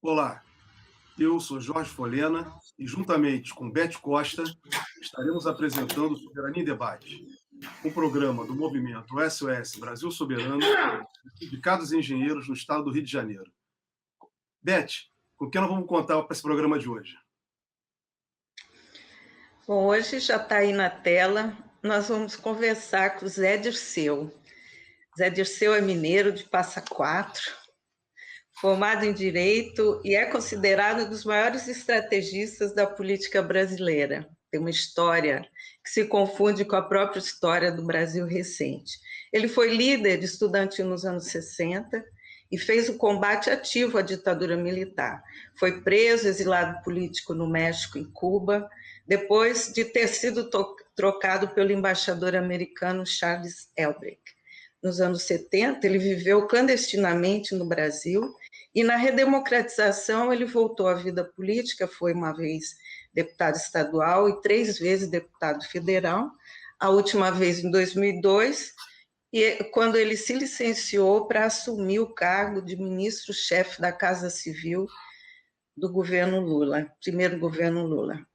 Olá, eu sou Jorge Folena e, juntamente com Beth Costa, estaremos apresentando o Soberania em Debate, um programa do movimento SOS Brasil Soberano, de Sindicatos e Engenheiros no estado do Rio de Janeiro. Beth, com quem nós vamos contar para esse programa de hoje? Bom, hoje já está aí na tela, nós vamos conversar com o Zé Dirceu. Zé Dirceu é mineiro de Passa Quatro, formado em Direito e é considerado um dos maiores estrategistas da política brasileira. Tem uma história que se confunde com a própria história do Brasil recente. Ele foi líder estudantil nos anos 60 e fez o combate ativo à ditadura militar. Foi preso, exilado político no México e Cuba, depois de ter sido trocado pelo embaixador americano Charles Elbrick. Nos anos 70, ele viveu clandestinamente no Brasil e na redemocratização ele voltou à vida política, foi uma vez deputado estadual e 3 vezes deputado federal, a última vez em 2002, e quando ele se licenciou para assumir o cargo de ministro-chefe da Casa Civil do governo Lula, primeiro governo Lula.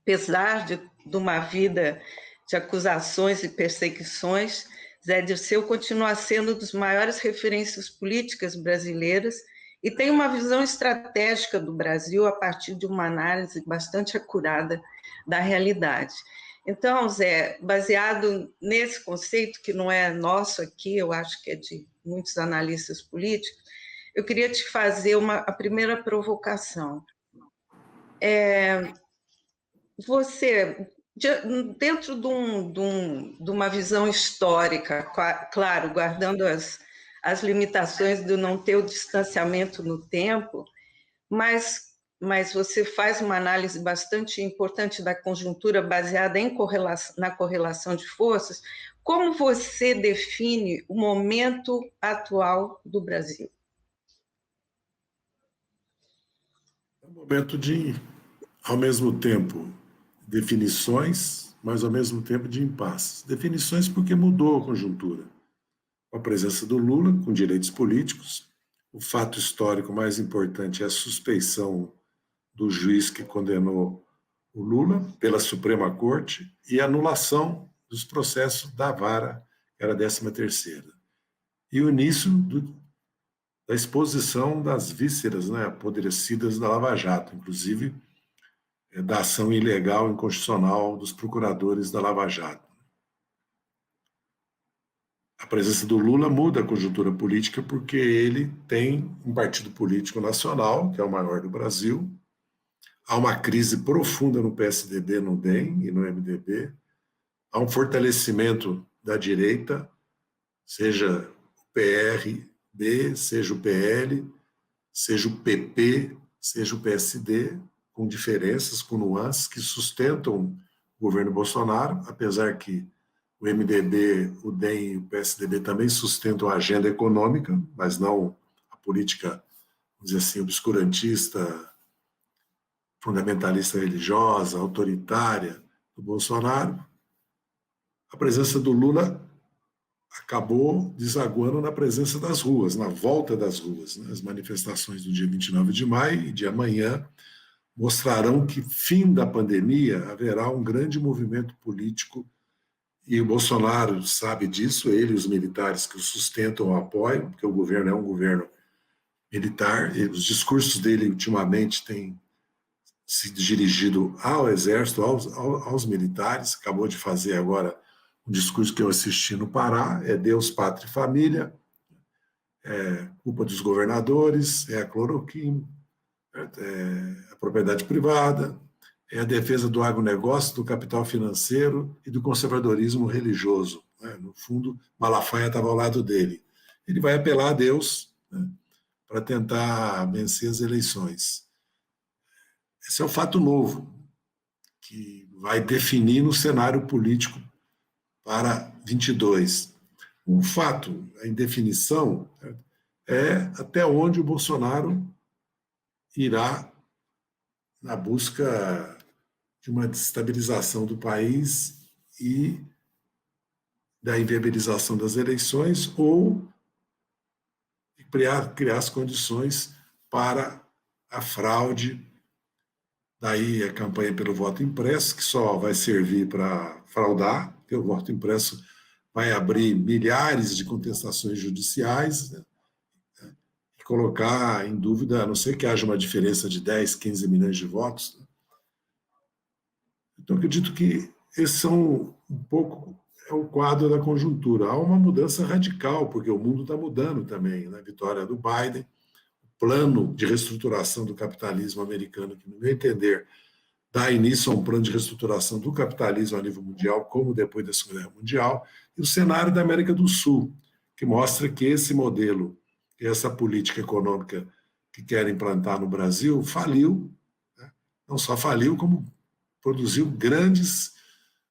Apesar de uma vida de acusações e perseguições, Zé Dirceu continua sendo uma das maiores referências políticas brasileiras e tem uma visão estratégica do Brasil a partir de uma análise bastante acurada da realidade. Então, Zé, baseado nesse conceito, que não é nosso aqui, eu acho que é de muitos analistas políticos, eu queria te fazer a primeira provocação. Você, dentro de uma visão histórica, claro, guardando as limitações de não ter o distanciamento no tempo, mas você faz uma análise bastante importante da conjuntura baseada na correlação de forças. Como você define o momento atual do Brasil? É um momento de, ao mesmo tempo, definições, mas ao mesmo tempo de impasses. Definições porque mudou a conjuntura. Com a presença do Lula, com direitos políticos, o fato histórico mais importante é a suspeição do juiz que condenou o Lula pela Suprema Corte e a anulação dos processos da vara, que era a 13ª. E o início da exposição das vísceras, né, apodrecidas da Lava Jato, inclusive da ação ilegal e inconstitucional dos procuradores da Lava Jato. A presença do Lula muda a conjuntura política porque ele tem um partido político nacional, que é o maior do Brasil. Há uma crise profunda no PSDB, no DEM e no MDB. Há um fortalecimento da direita, seja o PRB, seja o PL, seja o PP, seja o PSD, com diferenças, com nuances que sustentam o governo Bolsonaro, apesar que o MDB, o DEM e o PSDB também sustentam a agenda econômica, mas não a política, vamos dizer assim, obscurantista, fundamentalista religiosa, autoritária do Bolsonaro. A presença do Lula acabou desaguando na presença das ruas, na volta das ruas. As manifestações do dia 29 de maio e de amanhã mostrarão que, fim da pandemia, haverá um grande movimento político e o Bolsonaro sabe disso, ele e os militares que o sustentam o apoiam, porque o governo é um governo militar, e os discursos dele ultimamente têm se dirigido ao exército, aos militares, acabou de fazer agora um discurso que eu assisti no Pará, é Deus, Pátria e Família, é culpa dos governadores, é a cloroquina, é a propriedade privada, é a defesa do agronegócio, do capital financeiro e do conservadorismo religioso. Né? No fundo, Malafaia estava ao lado dele. Ele vai apelar a Deus, né, para tentar vencer as eleições. Esse é o fato novo, que vai definir no cenário político para 22. O fato, a indefinição, é até onde o Bolsonaro irá na busca de uma desestabilização do país e da inviabilização das eleições ou criar as condições para a fraude. Daí a campanha pelo voto impresso, que só vai servir para fraudar, porque o voto impresso vai abrir milhares de contestações judiciais, né, e colocar em dúvida, a não ser que haja uma diferença de 10, 15 milhões de votos. Né. Então, acredito que esses são um pouco o quadro da conjuntura. Há uma mudança radical, porque o mundo está mudando também. Né? A vitória do Biden, o plano de reestruturação do capitalismo americano, que, no meu entender, dá início a um plano de reestruturação do capitalismo a nível mundial, como depois da Segunda Guerra Mundial, e o cenário da América do Sul, que mostra que esse modelo, essa política econômica que querem implantar no Brasil, faliu, né? Não só faliu, como produziu grandes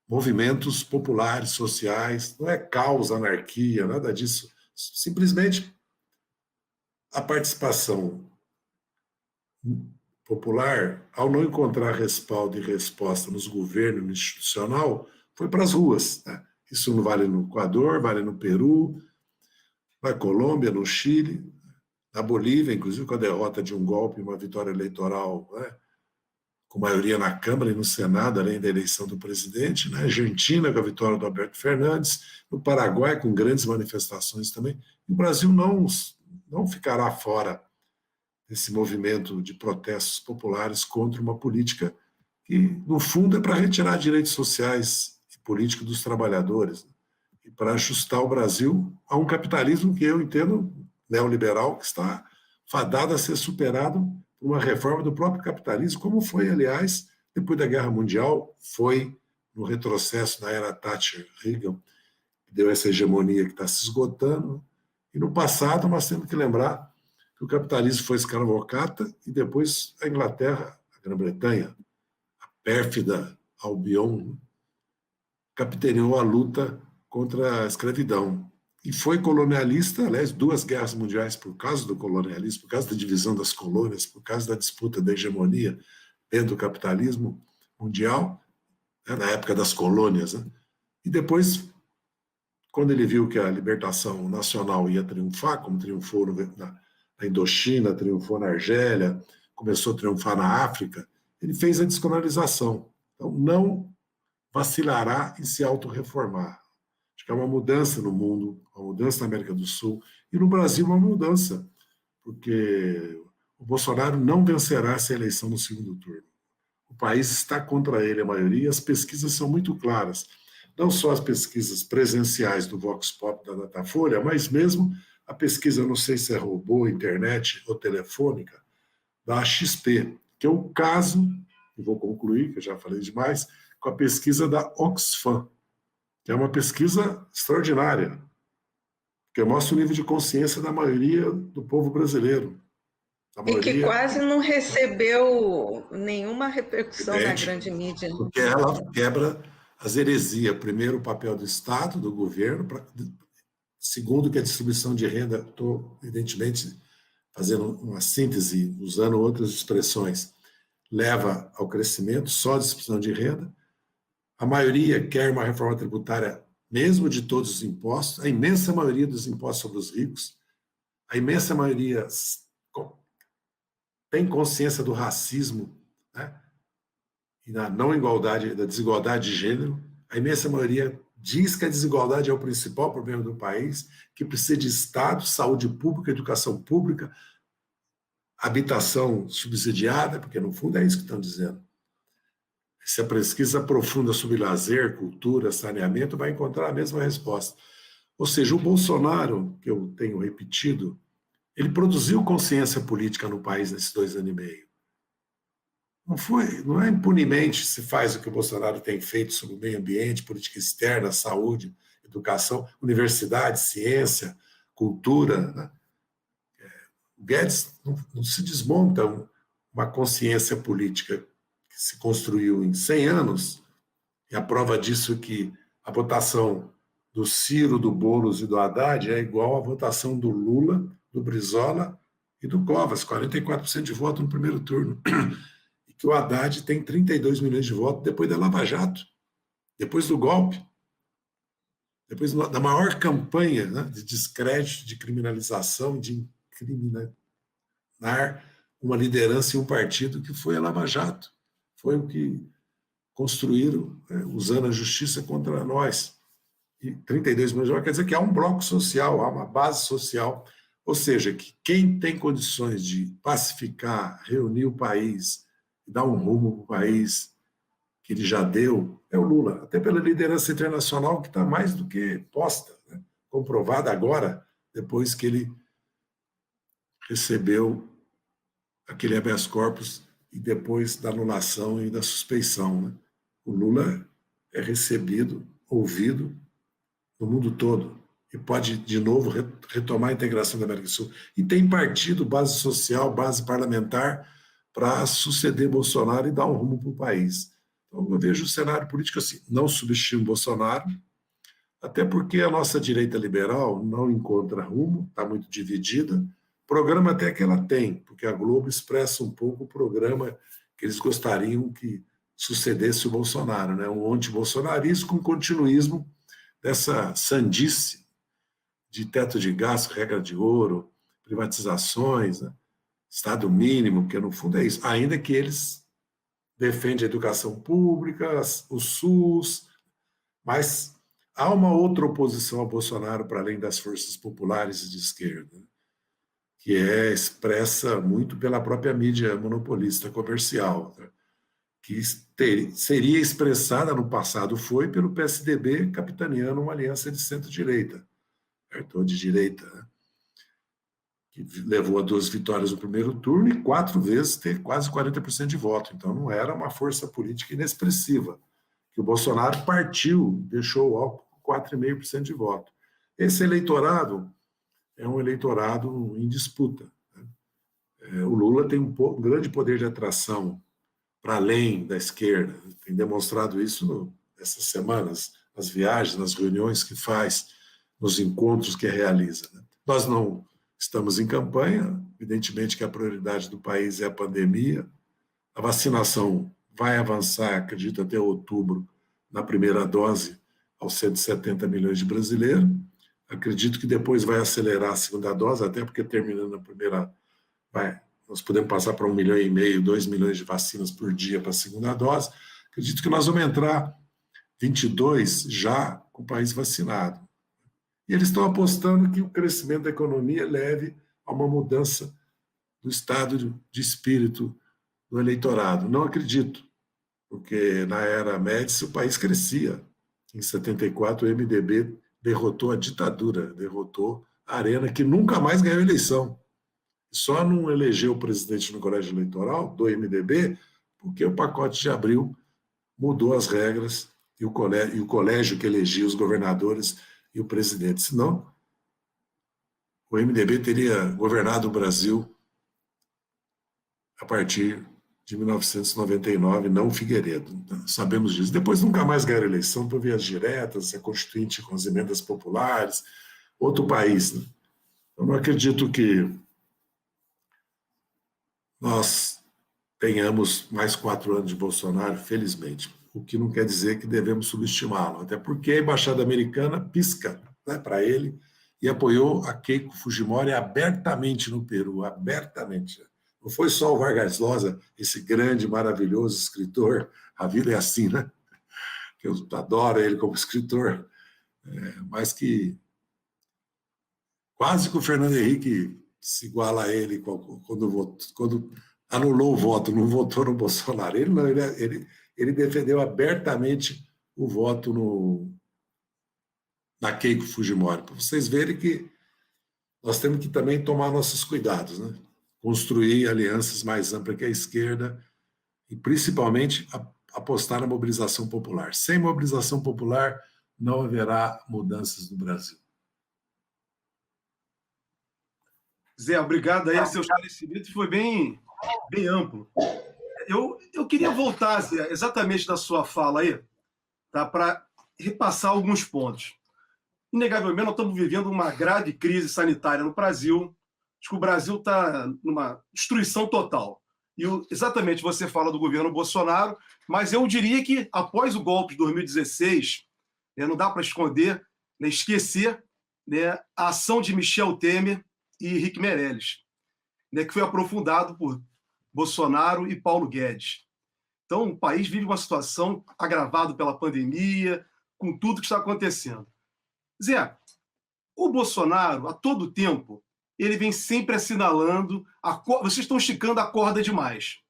movimentos populares, sociais, não é caos, anarquia, nada disso, simplesmente a participação popular, ao não encontrar respaldo e resposta nos governos, no institucional, foi para as ruas. Né? Isso não vale no Equador, vale no Peru, na Colômbia, no Chile, na Bolívia, inclusive com a derrota de um golpe, uma vitória eleitoral, né? Com maioria na Câmara e no Senado, além da eleição do presidente, na Argentina, com a vitória do Alberto Fernandes, no Paraguai, com grandes manifestações também. E o Brasil não ficará fora desse movimento de protestos populares contra uma política que, no fundo, é para retirar direitos sociais e políticos dos trabalhadores, né? E para ajustar o Brasil a um capitalismo que eu entendo neoliberal, que está fadado a ser superado por uma reforma do próprio capitalismo, como foi, aliás, depois da Guerra Mundial, foi no retrocesso na era Thatcher-Reagan, que deu essa hegemonia que está se esgotando. E no passado nós temos que lembrar que o capitalismo foi escravocrata e depois a Inglaterra, a Grã-Bretanha, a pérfida Albion, capitaneou a luta contra a escravidão. E foi colonialista, aliás, 2 guerras mundiais por causa do colonialismo, por causa da divisão das colônias, por causa da disputa da hegemonia dentro do capitalismo mundial, né, na época das colônias. Né? E depois, quando ele viu que a libertação nacional ia triunfar, como triunfou na Indochina, triunfou na Argélia, começou a triunfar na África, ele fez a descolonização. Então, não vacilará em se autorreformar. Acho que é uma mudança no mundo, uma mudança na América do Sul, e no Brasil uma mudança, porque o Bolsonaro não vencerá essa eleição no segundo turno. O país está contra ele, a maioria, e as pesquisas são muito claras. Não só as pesquisas presenciais do Vox Pop, da Datafolha, mas mesmo a pesquisa, não sei se é robô, internet ou telefônica, da XP, que é o caso, e vou concluir, que eu já falei demais, com a pesquisa da Oxfam, que é uma pesquisa extraordinária, que mostra o nível de consciência da maioria do povo brasileiro. E que quase não recebeu nenhuma repercussão na grande mídia. Porque ela quebra as heresias. Primeiro, o papel do Estado, do governo. Segundo, que a distribuição de renda, estou, evidentemente, fazendo uma síntese, usando outras expressões, leva ao crescimento, só a distribuição de renda. A maioria quer uma reforma tributária, mesmo de todos os impostos, a imensa maioria dos impostos sobre os ricos, a imensa maioria tem consciência do racismo, né? E da não igualdade, da desigualdade de gênero. A imensa maioria diz que a desigualdade é o principal problema do país, que precisa de Estado, saúde pública, educação pública, habitação subsidiada, porque no fundo é isso que estão dizendo. Se a pesquisa aprofunda sobre lazer, cultura, saneamento, vai encontrar a mesma resposta. Ou seja, o Bolsonaro, que eu tenho repetido, ele produziu consciência política no país nesses 2 anos e meio. Não é impunemente se faz o que o Bolsonaro tem feito sobre o meio ambiente, política externa, saúde, educação, universidade, ciência, cultura. Né? O Guedes não se desmonta uma consciência política que se construiu em 100 anos, e a prova disso é que a votação do Ciro, do Boulos e do Haddad é igual à votação do Lula, do Brizola e do Covas, 44% de voto no primeiro turno. E que o Haddad tem 32 milhões de votos depois da Lava Jato, depois do golpe, depois da maior campanha, né, de descrédito, de criminalização, de incriminar uma liderança e um partido que foi a Lava Jato. Foi o que construíram, usando a justiça contra nós. E 32 milhões de dólares quer dizer que há um bloco social, há uma base social. Ou seja, que quem tem condições de pacificar, reunir o país, dar um rumo para o país que ele já deu, é o Lula. Até pela liderança internacional que está mais do que posta, né? Comprovada agora, depois que ele recebeu aquele habeas corpus e depois da anulação e da suspeição, né? O Lula é recebido, ouvido no mundo todo e pode, de novo, retomar a integração da América do Sul. E tem partido, base social, base parlamentar para suceder Bolsonaro e dar um rumo para o país. Então, eu vejo o cenário político assim, não subestimo Bolsonaro, até porque a nossa direita liberal não encontra rumo, está muito dividida. Programa até que ela tem, porque a Globo expressa um pouco o programa que eles gostariam que sucedesse o Bolsonaro, né? Um anti-bolsonarismo com continuismo dessa sandice de teto de gasto, regra de ouro, privatizações, né? Estado mínimo, porque no fundo é isso. Ainda que eles defendem a educação pública, o SUS, mas há uma outra oposição a Bolsonaro para além das forças populares de esquerda, que é expressa muito pela própria mídia monopolista comercial, né? Que seria expressada no passado, foi pelo PSDB capitaneando uma aliança de centro-direita, ou de direita, né? Que levou a 2 vitórias no primeiro turno e 4 vezes ter quase 40% de voto. Então não era uma força política inexpressiva, que o Bolsonaro partiu, deixou o Alckmin com 4,5% de voto. Esse eleitorado é um eleitorado em disputa, né? O Lula tem um grande poder de atração para além da esquerda, tem demonstrado isso nessas semanas, nas viagens, nas reuniões que faz, nos encontros que realiza, né? Nós não estamos em campanha, evidentemente que a prioridade do país é a pandemia, a vacinação vai avançar, acredito, até outubro, na primeira dose, aos 170 milhões de brasileiros, acredito que depois vai acelerar a segunda dose, até porque terminando a primeira, nós podemos passar para 1,5 milhão, 2 milhões de vacinas por dia para a segunda dose. Acredito que nós vamos entrar 22 já com o país vacinado. E eles estão apostando que o crescimento da economia leve a uma mudança do estado de espírito do eleitorado. Não acredito, porque na era Médici o país crescia. Em 74 o MDB derrotou a ditadura, derrotou a Arena, que nunca mais ganhou eleição. Só não elegeu o presidente no colégio eleitoral do MDB porque o pacote de abril mudou as regras e o colégio que elegia os governadores e o presidente. Senão, o MDB teria governado o Brasil a partir de 1999, não o Figueiredo. Sabemos disso. Depois nunca mais ganharam eleição por vias diretas, a Constituinte com as emendas populares, outro país, né? Eu não acredito que nós tenhamos mais 4 anos de Bolsonaro, felizmente. O que não quer dizer que devemos subestimá-lo, até porque a Embaixada Americana pisca, né, para ele e apoiou a Keiko Fujimori abertamente no Peru, abertamente. Não foi só o Vargas Llosa, esse grande, maravilhoso escritor, a vida é assim, né? Que eu adoro ele como escritor, mas que quase que o Fernando Henrique se iguala a ele quando anulou o voto, não votou no Bolsonaro. Ele não, ele defendeu abertamente o voto na Keiko Fujimori, para vocês verem que nós temos que também tomar nossos cuidados, né? Construir alianças mais amplas que a esquerda e, principalmente, apostar na mobilização popular. Sem mobilização popular, não haverá mudanças no Brasil. Zé, obrigado aí, seu esclarecimento foi bem amplo. Eu queria voltar, Zé, exatamente da sua fala aí, tá, para repassar alguns pontos. Inegavelmente, nós estamos vivendo uma grave crise sanitária no Brasil. Acho que o Brasil está numa destruição total. E exatamente você fala do governo Bolsonaro, mas eu diria que após o golpe de 2016, não dá para esconder, esquecer, a ação de Michel Temer e Henrique Meirelles, que foi aprofundado por Bolsonaro e Paulo Guedes. Então, o país vive uma situação agravada pela pandemia, com tudo que está acontecendo. Zé, o Bolsonaro, a todo tempo, ele vem sempre assinalando, vocês estão esticando a corda demais.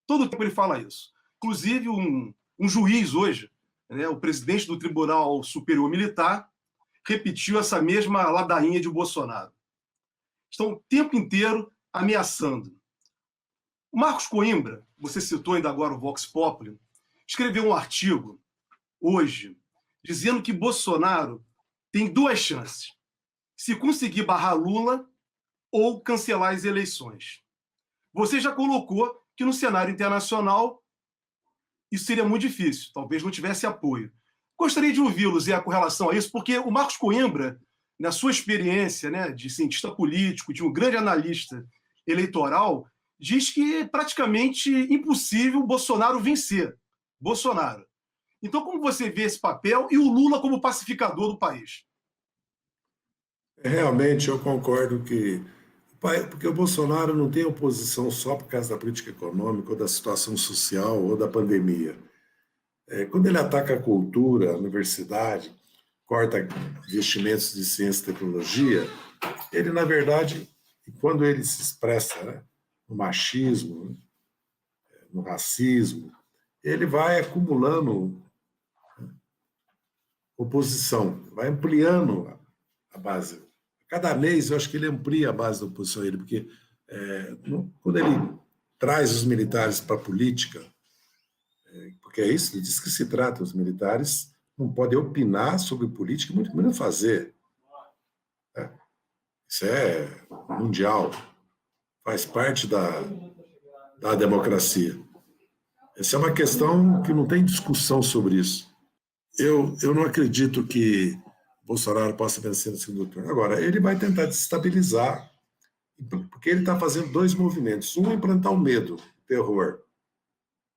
Todo tempo ele fala isso. Inclusive, um juiz hoje, né, o presidente do Tribunal Superior Militar, repetiu essa mesma ladainha de Bolsonaro. Estão o tempo inteiro ameaçando. O Marcos Coimbra, você citou ainda agora o Vox Populi, escreveu um artigo hoje dizendo que Bolsonaro tem duas chances: se conseguir barrar Lula ou cancelar as eleições. Você já colocou que no cenário internacional isso seria muito difícil, talvez não tivesse apoio. Gostaria de ouvi-lo, Zé, com relação a isso, porque o Marcos Coimbra, na sua experiência, né, de cientista político, de um grande analista eleitoral, diz que é praticamente impossível o Bolsonaro vencer. Bolsonaro. Então, como você vê esse papel e o Lula como pacificador do país? Realmente, eu concordo que... Porque o Bolsonaro não tem oposição só por causa da política econômica, ou da situação social, ou da pandemia. Quando ele ataca a cultura, a universidade, corta investimentos de ciência e tecnologia, ele, na verdade, quando ele se expressa, né, no machismo, né, no racismo, ele vai acumulando oposição, vai ampliando a base. Cada mês, eu acho que ele amplia a base da oposição a ele, porque quando ele traz os militares para a política, porque é isso, ele diz que se trata, os militares não podem opinar sobre política, muito menos fazer. Isso é mundial, faz parte da democracia. Essa é uma questão que não tem discussão sobre isso. Eu não acredito que Bolsonaro possa vencer no segundo turno. Agora, ele vai tentar desestabilizar, porque ele está fazendo dois movimentos. Um, implantar o medo, o terror.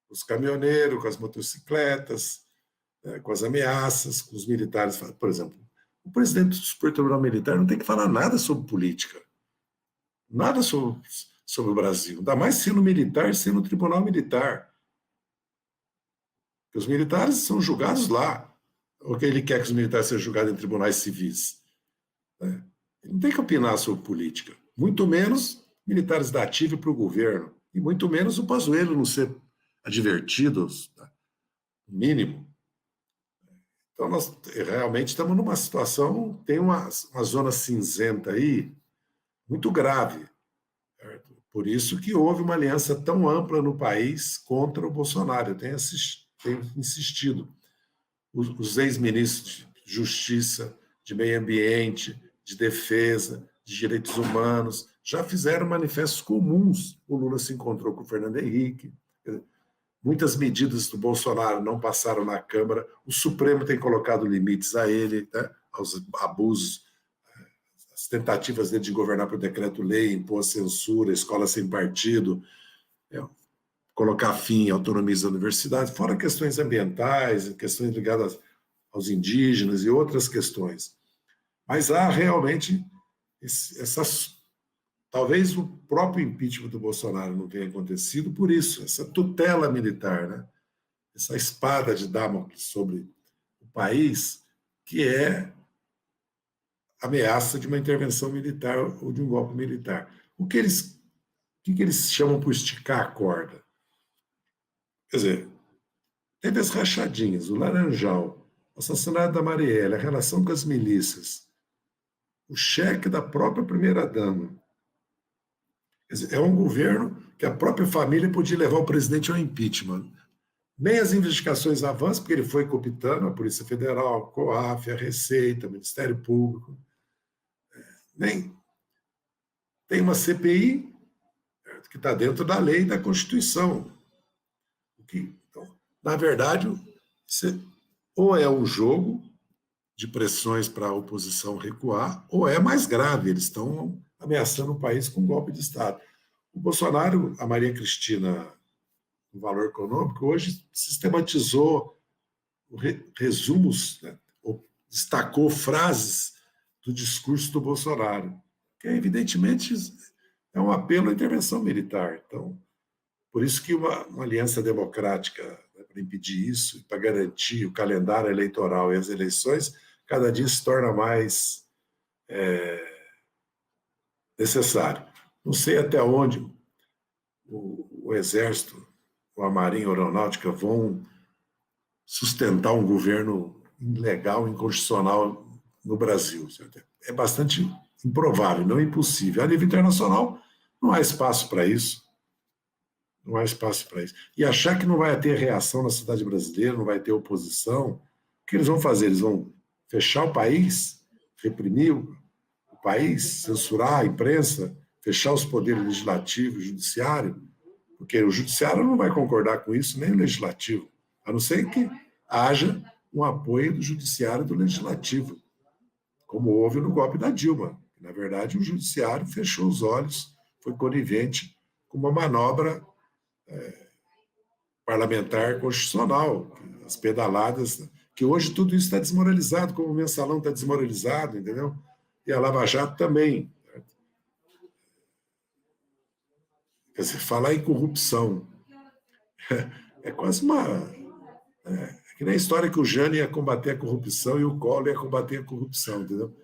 Os caminhoneiros, com as motocicletas, com as ameaças, com os militares. Por exemplo, o presidente do Supremo Tribunal Militar não tem que falar nada sobre política, nada sobre o Brasil, ainda mais sendo militar, sendo tribunal militar. Porque os militares são julgados lá. Ou que ele quer que os militares sejam julgados em tribunais civis. Ele não tem que opinar sobre política, muito menos militares da ativa para o governo, e muito menos o Pazuello não ser advertido, no mínimo. Então, nós realmente estamos numa situação, tem uma zona cinzenta aí, muito grave. Certo? Por isso que houve uma aliança tão ampla no país contra o Bolsonaro. Eu tenho insistido. Os ex-ministros de Justiça, de Meio Ambiente, de Defesa, de Direitos Humanos, já fizeram manifestos comuns. O Lula se encontrou com o Fernando Henrique. Muitas medidas do Bolsonaro não passaram na Câmara. O Supremo tem colocado limites a ele, né, aos abusos, as tentativas dele de governar por decreto-lei, impor censura, escola sem partido, colocar fim à autonomia das universidades, fora questões ambientais, questões ligadas aos indígenas e outras questões. Mas há realmente talvez o próprio impeachment do Bolsonaro não tenha acontecido por isso, essa tutela militar, né? Essa espada de Damocles sobre o país, que é ameaça de uma intervenção militar ou de um golpe militar. O que eles chamam por esticar a corda? Quer dizer, teve as rachadinhas, o Laranjal, o assassinato da Marielle, a relação com as milícias, o cheque da própria primeira-dama. Quer dizer, é um governo que a própria família podia levar o presidente ao impeachment. Nem as investigações avançam, porque ele foi cooptando a Polícia Federal, a COAF, a Receita, o Ministério Público. Nem tem uma CPI que está dentro da lei e da Constituição. Então, na verdade, ou é um jogo de pressões para a oposição recuar, ou é mais grave, eles estão ameaçando o país com um golpe de Estado. O Bolsonaro, a Maria Cristina, no Valor Econômico, hoje sistematizou resumos, né, destacou frases do discurso do Bolsonaro, que evidentemente é um apelo à intervenção militar. Então, Por isso que uma aliança democrática, né, para impedir isso, para garantir o calendário eleitoral e as eleições, cada dia se torna mais necessário. Não sei até onde o Exército ou a Marinha Aeronáutica vão sustentar um governo ilegal, inconstitucional no Brasil. É bastante improvável, não impossível. A nível internacional, não há espaço para isso. Não há espaço para isso. E achar que não vai ter reação na sociedade brasileira, não vai ter oposição, o que eles vão fazer? Eles vão fechar o país, reprimir o país, censurar a imprensa, fechar os poderes legislativo e judiciário, porque o judiciário não vai concordar com isso, nem o legislativo, a não ser que haja um apoio do judiciário e do legislativo, como houve no golpe da Dilma. Na verdade, o judiciário fechou os olhos, foi conivente com uma manobra parlamentar constitucional, as pedaladas, que hoje tudo isso está desmoralizado, como o mensalão está desmoralizado, entendeu? E a Lava Jato também. Quer dizer, falar em corrupção é quase uma... É que nem a história que o Jânio ia combater a corrupção e o Collor ia combater a corrupção, entendeu?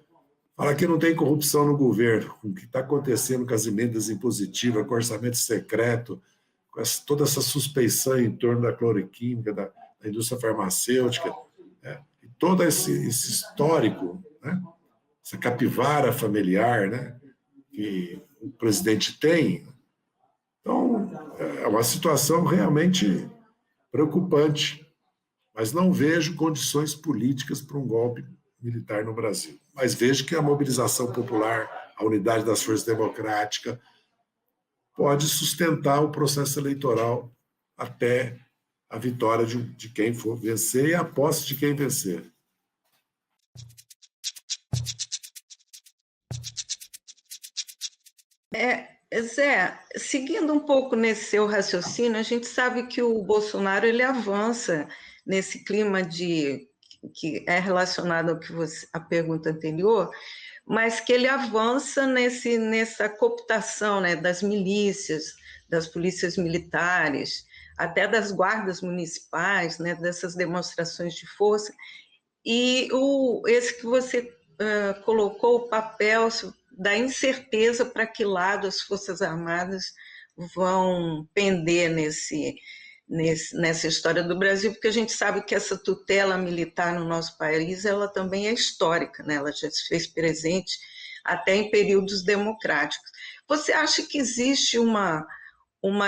Falar que não tem corrupção no governo, com o que está acontecendo com as emendas impositivas, com o orçamento secreto, com toda essa suspeição em torno da cloroquímica, da indústria farmacêutica, e todo esse histórico, né? Essa capivara familiar, né? Que o presidente tem. Então, é uma situação realmente preocupante, mas não vejo condições políticas para um golpe militar no Brasil. Mas vejo que a mobilização popular, a unidade das forças democráticas, pode sustentar o processo eleitoral até a vitória de quem for vencer e a posse de quem vencer. Zé, seguindo um pouco nesse seu raciocínio, a gente sabe que o Bolsonaro ele avança nesse clima que é relacionado ao que a pergunta anterior, mas que ele avança nessa cooptação, né, das milícias, das polícias militares, até das guardas municipais, né, dessas demonstrações de força. E esse que você colocou, o papel da incerteza para que lado as Forças Armadas vão pender nessa história do Brasil, porque a gente sabe que essa tutela militar no nosso país, ela também é histórica, né? Ela já se fez presente até em períodos democráticos. Você acha que existe uma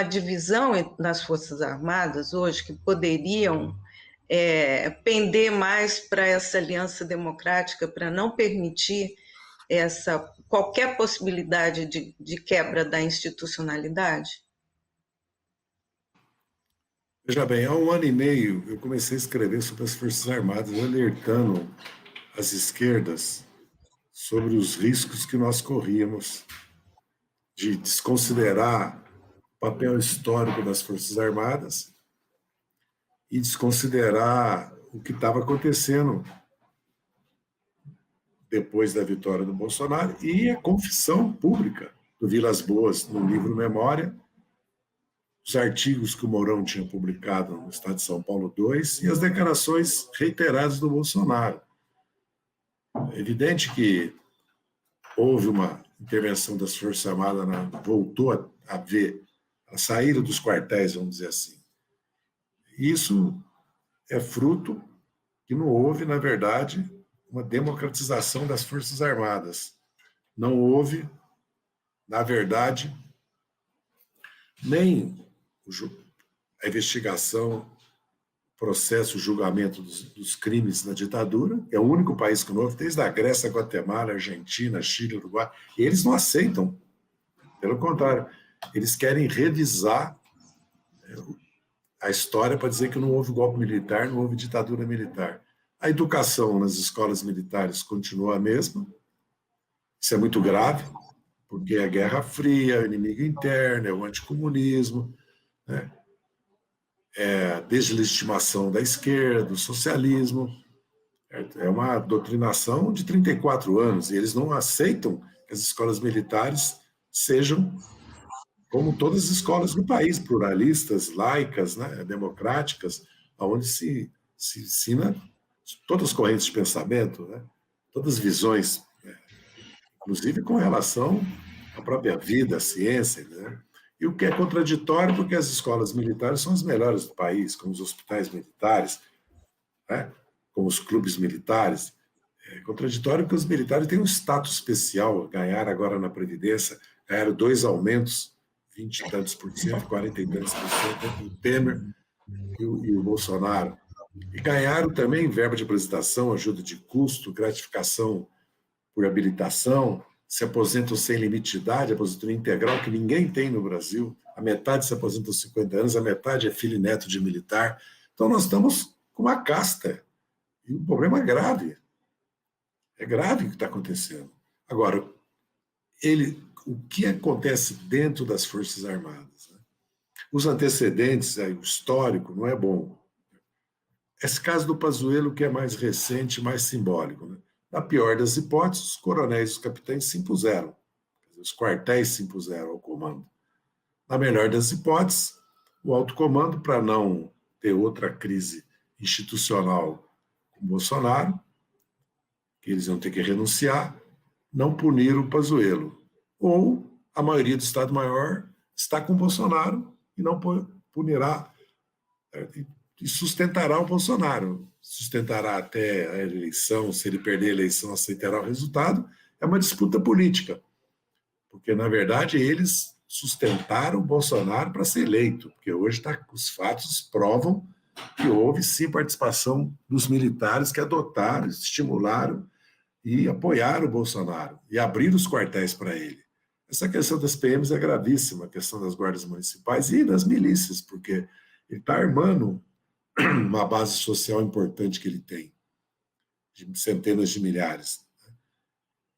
divisão nas Forças Armadas hoje que poderiam pender mais para essa aliança democrática, para não permitir qualquer possibilidade de quebra da institucionalidade? Veja bem, há 1 ano e meio eu comecei a escrever sobre as Forças Armadas, alertando as esquerdas sobre os riscos que nós corríamos de desconsiderar o papel histórico das Forças Armadas e desconsiderar o que estava acontecendo depois da vitória do Bolsonaro e a confissão pública do Vilas Boas no livro Memória, os artigos que o Mourão tinha publicado no Estado de São Paulo 2 e as declarações reiteradas do Bolsonaro. É evidente que houve uma intervenção das Forças Armadas, voltou a ver a saída dos quartéis, vamos dizer assim. Isso é fruto que não houve, na verdade, uma democratização das Forças Armadas. Não houve, na verdade, nem a investigação, processo, julgamento dos crimes na ditadura, que é o único país que não houve, desde a Grécia, Guatemala, Argentina, Chile, Uruguai, e eles não aceitam. Pelo contrário, eles querem revisar a história para dizer que não houve golpe militar, não houve ditadura militar. A educação nas escolas militares continua a mesma. Isso é muito grave, porque é a Guerra Fria, é o inimigo interno, é o anticomunismo, né? É a deslegitimação da esquerda, do socialismo. É uma doutrinação de 34 anos, e eles não aceitam que as escolas militares sejam como todas as escolas do país, pluralistas, laicas, né, democráticas, onde se ensina todas as correntes de pensamento, né, todas as visões, inclusive com relação à própria vida, à ciência, né? E o que é contraditório, porque as escolas militares são as melhores do país, como os hospitais militares, né? Como os clubes militares. É contraditório porque os militares têm um status especial, ganharam agora na Previdência, ganharam 2 aumentos, 20 e tantos por cento, 40 e tantos por cento, entre o Temer e o Bolsonaro. E ganharam também verba de apresentação, ajuda de custo, gratificação por habilitação, se aposentam sem limite de idade, aposentadoria integral, que ninguém tem no Brasil. A metade se aposenta aos 50 anos, a metade é filho e neto de militar. Então, nós estamos com uma casta. E o problema é grave. É grave o que está acontecendo. Agora, o que acontece dentro das Forças Armadas? Né? Os antecedentes, o histórico, não é bom. Esse caso do Pazuello, que é mais recente, mais simbólico. Né? Na pior das hipóteses, os coronéis e os capitães se impuseram. Os quartéis se impuseram ao comando. Na melhor das hipóteses, o alto comando, para não ter outra crise institucional com Bolsonaro, que eles vão ter que renunciar, não puniram o Pazuello. Ou a maioria do Estado-Maior está com o Bolsonaro e não punirá e sustentará o Bolsonaro. Sustentará até a eleição, se ele perder a eleição, aceitará o resultado. É uma disputa política, porque, na verdade, eles sustentaram o Bolsonaro para ser eleito, porque hoje os fatos provam que houve, sim, participação dos militares que adotaram, estimularam e apoiaram o Bolsonaro e abriram os quartéis para ele. Essa questão das PMs é gravíssima, a questão das guardas municipais e das milícias, porque ele está armando uma base social importante que ele tem, de centenas de milhares, né,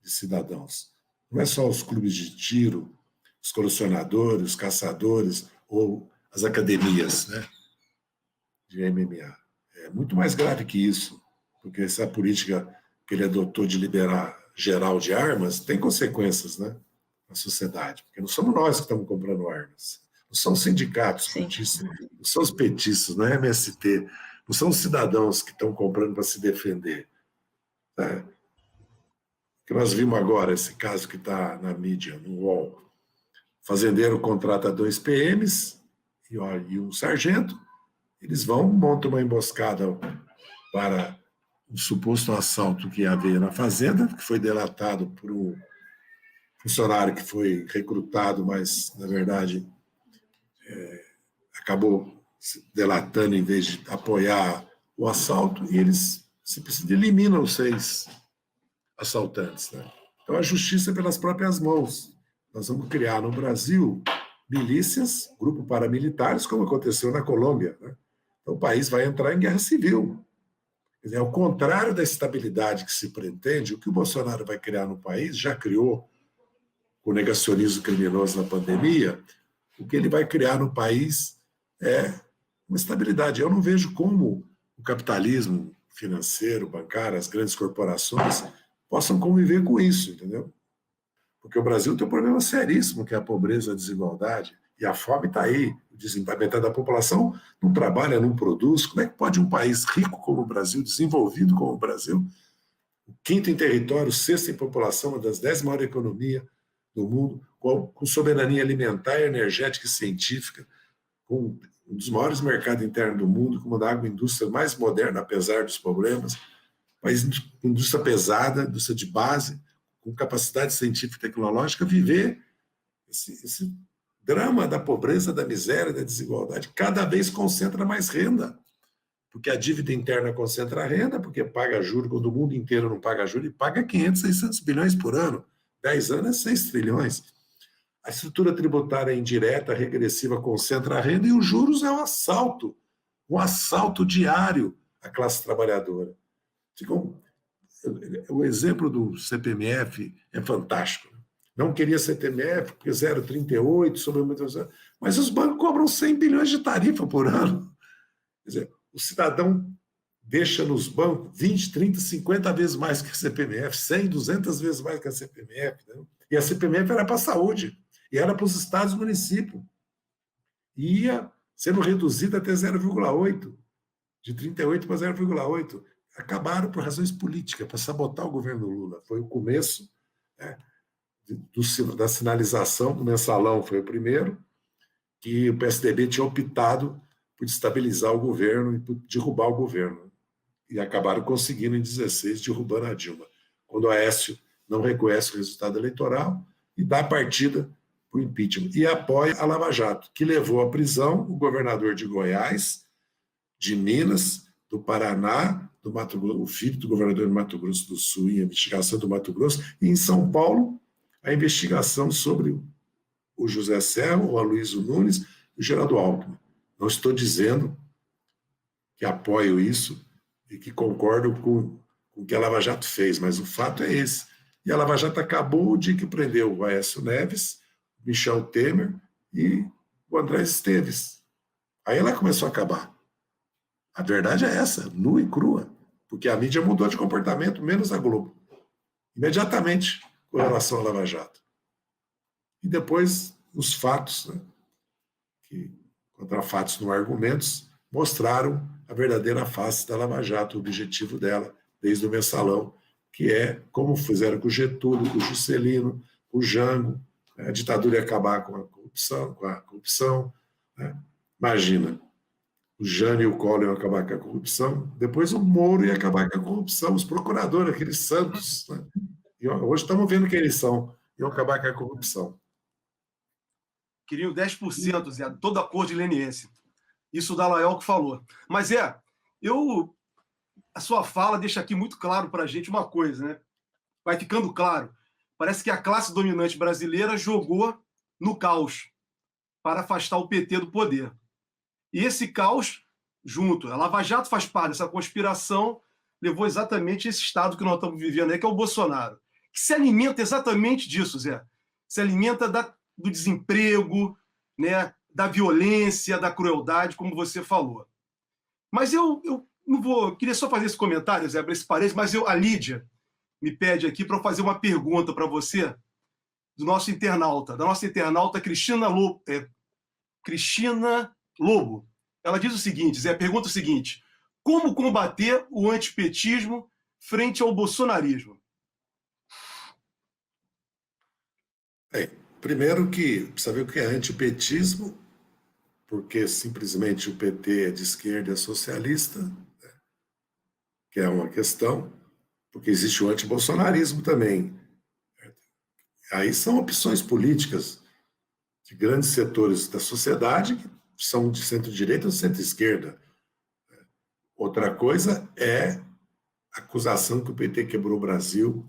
de cidadãos. Não é só os clubes de tiro, os colecionadores, os caçadores ou as academias, né, de MMA. É muito mais grave que isso, porque essa política que ele adotou de liberar geral de armas tem consequências, né, na sociedade, porque não somos nós que estamos comprando armas, não são os sindicatos petistas, não são os petistas, não é MST, não são os cidadãos que estão comprando para se defender. Né? Que nós vimos agora, esse caso que está na mídia, no UOL, fazendeiro contrata 2 PMs e um sargento, eles vão, montam uma emboscada para um suposto assalto que ia haver na fazenda, que foi delatado por um funcionário que foi recrutado, mas, na verdade, acabou se delatando em vez de apoiar o assalto, e eles simplesmente eliminam os 6 assaltantes. Né? Então, a justiça é pelas próprias mãos. Nós vamos criar no Brasil milícias, grupos paramilitares, como aconteceu na Colômbia. Né? Então, o país vai entrar em guerra civil. Quer dizer, ao contrário da estabilidade que se pretende, o que o Bolsonaro vai criar no país, já criou com o negacionismo criminoso na pandemia, o que ele vai criar no país é uma estabilidade. Eu não vejo como o capitalismo financeiro, bancário, as grandes corporações possam conviver com isso, entendeu? Porque o Brasil tem um problema seríssimo, que é a pobreza, a desigualdade, e a fome está aí. A metade da população não trabalha, não produz. Como é que pode um país rico como o Brasil, desenvolvido como o Brasil, o 5º em território, 6º em população, uma das 10 maiores economias do mundo, com soberania alimentar, energética e científica, com um dos maiores mercados internos do mundo, com uma da agroindústria mais moderna, apesar dos problemas, país com indústria pesada, indústria de base, com capacidade científica e tecnológica, viver esse drama da pobreza, da miséria, da desigualdade, cada vez concentra mais renda, porque a dívida interna concentra a renda, porque paga juros, quando o mundo inteiro não paga juros, e paga 500, 600 bilhões por ano. 10 anos é 6 trilhões. A estrutura tributária indireta, regressiva, concentra a renda, e os juros é um assalto diário à classe trabalhadora. O exemplo do CPMF é fantástico. Não queria CPMF, porque 0,38 sobre a... Mas os bancos cobram 100 bilhões de tarifa por ano. Quer dizer, o cidadão deixa nos bancos 20, 30, 50 vezes mais que a CPMF, 100, 200 vezes mais que a CPMF. Né? E a CPMF era para a saúde. E era para os estados e municípios. E ia sendo reduzida até 0,8, de 38 para 0,8. Acabaram por razões políticas, para sabotar o governo Lula. Foi o começo, né, da sinalização do mensalão, foi o primeiro, que o PSDB tinha optado por destabilizar o governo e por derrubar o governo. E acabaram conseguindo, em 16, derrubando a Dilma. Quando o Aécio não reconhece o resultado eleitoral e dá a partida para o impeachment. E apoia a Lava Jato, que levou à prisão o governador de Goiás, de Minas, do Paraná, do Mato Grosso, o filho do governador do Mato Grosso do Sul, em investigação do Mato Grosso, e em São Paulo, a investigação sobre o José Serra, o Aloysio Nunes e o Geraldo Alckmin. Não estou dizendo que apoio isso e que concordo com o que a Lava Jato fez, mas o fato é esse. E a Lava Jato acabou o dia que prendeu o Aécio Neves, Michel Temer e o André Esteves. Aí ela começou a acabar. A verdade é essa, nua e crua, porque a mídia mudou de comportamento, menos a Globo. Imediatamente, com relação à Lava Jato. E depois, os fatos, né, que, contra fatos não argumentos, mostraram a verdadeira face da Lava Jato, o objetivo dela, desde o mensalão, que é como fizeram com o Getúlio, com o Juscelino, com o Jango, a ditadura ia acabar com a corrupção, né? Imagina, o Jânio e o Collor iam acabar com a corrupção, depois o Moro ia acabar com a corrupção, os procuradores, aqueles santos, né? E hoje estamos vendo quem eles são, iam acabar com a corrupção. Queriam 10%, Zé, toda a cor de leniense. Isso o Dallagnol que falou. Mas, a sua fala deixa aqui muito claro para a gente uma coisa, né? Vai ficando claro. Parece que a classe dominante brasileira jogou no caos para afastar o PT do poder. E esse caos, junto, a Lava Jato faz parte dessa conspiração, levou exatamente esse estado que nós estamos vivendo aí, que é o Bolsonaro, que se alimenta exatamente disso, Zé. Se alimenta do desemprego, né, da violência, da crueldade, como você falou. Mas eu não vou... Eu queria só fazer esse comentário, Zé, abrir esse parênteses, mas a Lídia me pede aqui para eu fazer uma pergunta para você da nossa internauta Cristina Lobo. Ela diz o seguinte, Zé, pergunta o seguinte: como combater o antipetismo frente ao bolsonarismo? Primeiro que precisa ver o que é antipetismo, porque simplesmente o PT é de esquerda e é socialista, né? Que é uma questão, porque existe o antibolsonarismo também. Aí são opções políticas de grandes setores da sociedade que são de centro-direita ou centro-esquerda. Outra coisa é a acusação que o PT quebrou o Brasil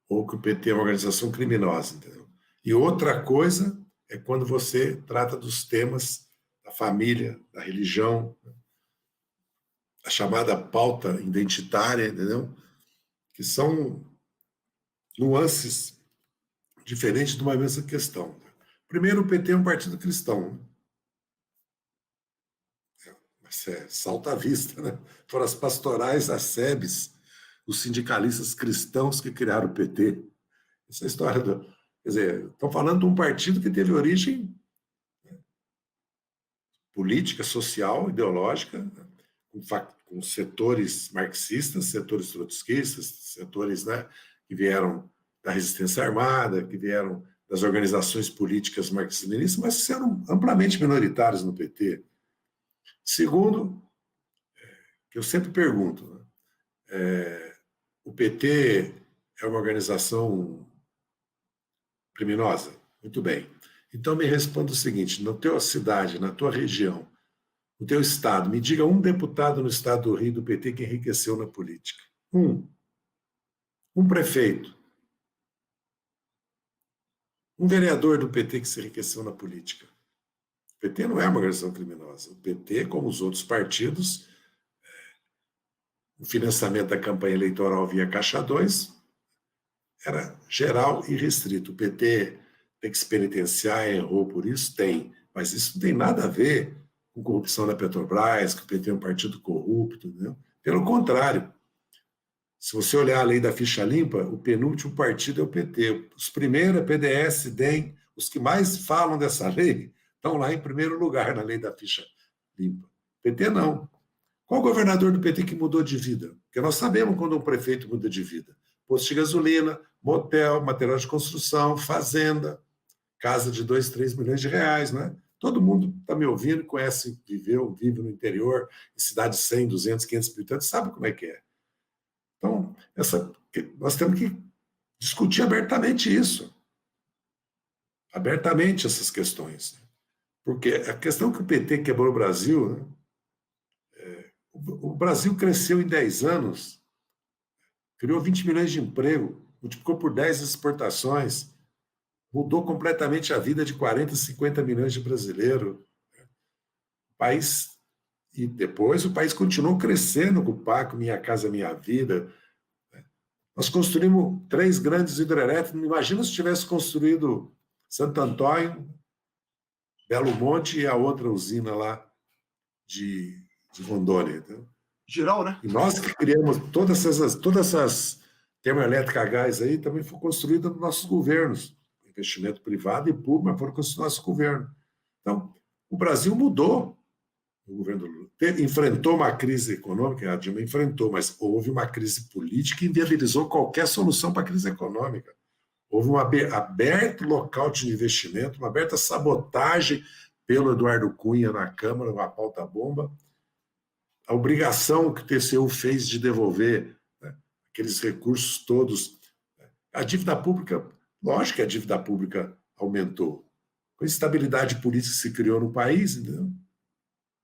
ou que o PT é uma organização criminosa, entendeu? E outra coisa é quando você trata dos temas da família, da religião, a chamada pauta identitária, entendeu? Que são nuances diferentes de uma mesma questão. Primeiro, o PT é um partido cristão. Mas salta à vista, né? Foram as pastorais, as SEBs, os sindicalistas cristãos que criaram o PT. Essa história do... Quer dizer, estão falando de um partido que teve origem, né, política, social, ideológica, né, com setores marxistas, setores trotskistas, setores, né, que vieram da resistência armada, que vieram das organizações políticas marxistas-leninistas, mas que eram amplamente minoritários no PT. Segundo, que eu sempre pergunto, né, o PT é uma organização criminosa? Muito bem. Então me responda o seguinte: na tua cidade, na tua região, no teu estado, me diga um deputado no estado do Rio do PT que enriqueceu na política. Um prefeito. Um vereador do PT que se enriqueceu na política. O PT não é uma organização criminosa. O PT, como os outros partidos, o financiamento da campanha eleitoral via Caixa 2 era geral e restrito. O PT tem que se penitenciar, errou por isso? Tem. Mas isso não tem nada a ver com corrupção da Petrobras, que o PT é um partido corrupto. Entendeu? Pelo contrário. Se você olhar a lei da ficha limpa, o penúltimo partido é o PT. Os primeiros é PDS, DEM, Os que mais falam dessa lei estão lá em primeiro lugar na lei da ficha limpa. PT não. Qual governador do PT que mudou de vida? Porque nós sabemos quando um prefeito muda de vida. Posto de gasolina, motel, material de construção, fazenda, casa de 2, 3 milhões de reais, né? Todo mundo está me ouvindo, conhece, vive no interior, em cidades de 100, 200, 500 habitantes, sabe como é que é. Então, nós temos que discutir abertamente isso. Abertamente essas questões. Porque a questão que o PT quebrou o Brasil, né? O Brasil cresceu em 10 anos, criou 20 milhões de emprego, multiplicou por 10 as exportações, mudou completamente a vida de 40, 50 milhões de brasileiros. E depois o país continuou crescendo com o PAC, Minha Casa Minha Vida. Nós construímos 3 grandes hidrelétricos. Imagina se tivesse construído Santo Antônio, Belo Monte e a outra usina lá de Rondônia. Entendeu? Geral, né? E nós que criamos todas essas termoelétricas a gás aí, também foi construída nos nossos governos. Investimento privado e público, mas foram construídos no nosso governo. Então, o Brasil mudou. O governo Lula enfrentou uma crise econômica, a Dilma enfrentou, mas houve uma crise política que inviabilizou qualquer solução para a crise econômica. Houve um aberto local de investimento, uma aberta sabotagem pelo Eduardo Cunha na Câmara, uma pauta-bomba. A obrigação que o TCU fez de devolver, né, aqueles recursos todos. A dívida pública, lógico que a dívida pública aumentou. Com a instabilidade política que se criou no país, entendeu?